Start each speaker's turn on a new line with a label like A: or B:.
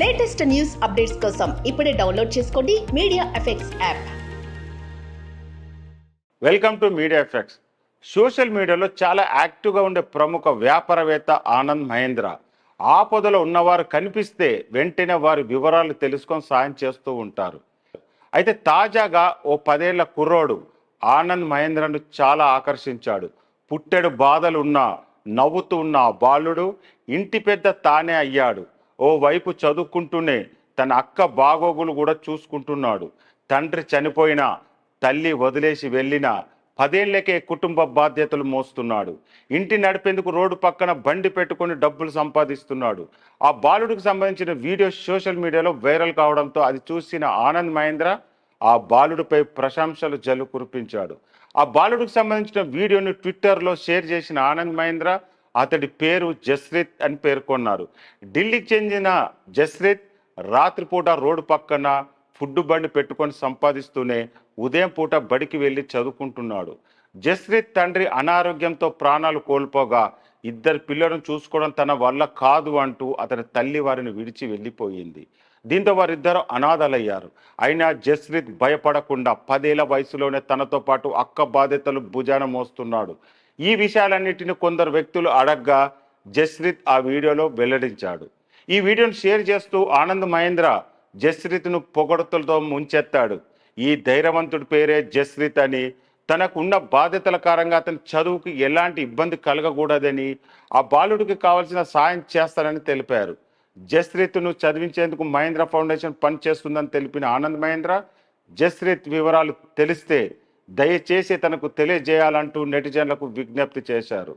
A: Latest news updates కోసం ఇప్పుడే download చేసుకోండి media effects app.
B: Welcome to media effects. Social మీడియాలో చాలా యాక్టివ్గా ఉండే ప్రముఖ వ్యాపారవేత్త ఆనంద్ మహేంద్ర. ఆపదలో ఉన్నవారు కనిపిస్తే వెంటనే వారి వివరాలు తెలుసుకొని సాయం చేస్తూ ఉంటారు. అయితే తాజాగా ఓ 10 ఏళ్ల కుర్రోడు ఆనంద్ మహేంద్రను చాలా ఆకర్షించాడు. పుట్టెడు బాధలున్నా నవ్వుతూ ఉన్న ఆ బాలుడు ఇంటి పెద్ద తానే అయ్యాడు. ఓవైపు చదువుకుంటూనే తన అక్క బాగోగులు కూడా చూసుకుంటున్నాడు. తండ్రి చనిపోయినా తల్లి వదిలేసి వెళ్ళినా 10 ఏళ్లకే కుటుంబ బాధ్యతలు మోస్తున్నాడు. ఇంటి నడిపేందుకు రోడ్డు పక్కన బండి పెట్టుకొని డబ్బులు సంపాదిస్తున్నాడు. ఆ బాలుడికి సంబంధించిన వీడియో సోషల్ మీడియాలో వైరల్ కావడంతో అది చూసిన ఆనంద్ మహేంద్ర ఆ బాలుడిపై ప్రశంసలు జల్లు కురిపించాడు. ఆ బాలుడికి సంబంధించిన వీడియోను ట్విట్టర్లో షేర్ చేసిన ఆనంద్ మహేంద్ర అతడి పేరు జస్రిత్ అని పేర్కొన్నారు. ఢిల్లీకి చెందిన జస్రిత్ రాత్రిపూట రోడ్డు పక్కన ఫుడ్ బండి పెట్టుకొని సంపాదిస్తూనే ఉదయం పూట బడికి వెళ్ళి చదువుకుంటున్నాడు. జస్రిత్ తండ్రి అనారోగ్యంతో ప్రాణాలు కోల్పోగా 2 పిల్లలను చూసుకోవడం తన వల్ల కాదు అంటూ అతని తల్లి వారిని విడిచి వెళ్ళిపోయింది. దీంతో వారిద్దరూ అనాథలయ్యారు. అయినా జస్రిత్ భయపడకుండా 10 ఏళ్ల వయసులోనే తనతో పాటు అక్క బాధ్యతలు భుజాన మోస్తున్నాడు. ఈ విషయాలన్నింటినీ కొందరు వ్యక్తులు అడగ్గా జస్రిత్ ఆ వీడియోలో వెల్లడించాడు. ఈ వీడియోను షేర్ చేస్తూ ఆనంద్ మహేంద్ర జస్రిత్ను పొగడ్తలతో ముంచెత్తాడు. ఈ ధైర్యవంతుడి పేరే జస్రిత్ అని, తనకున్న బాధ్యతల కారణంగా అతని చదువుకి ఎలాంటి ఇబ్బంది కలగకూడదని, ఆ బాలుడికి కావాల్సిన సాయం చేస్తానని తెలిపారు. జస్రిత్ను చదివించేందుకు మహేంద్ర ఫౌండేషన్ పనిచేస్తుందని తెలిపిన ఆనంద్ మహేంద్ర జస్రిత్ వివరాలు తెలిస్తే దయచేసి తనకు తెలియజేయాలంటూ నెటిజన్లకు విజ్ఞప్తి చేశారు.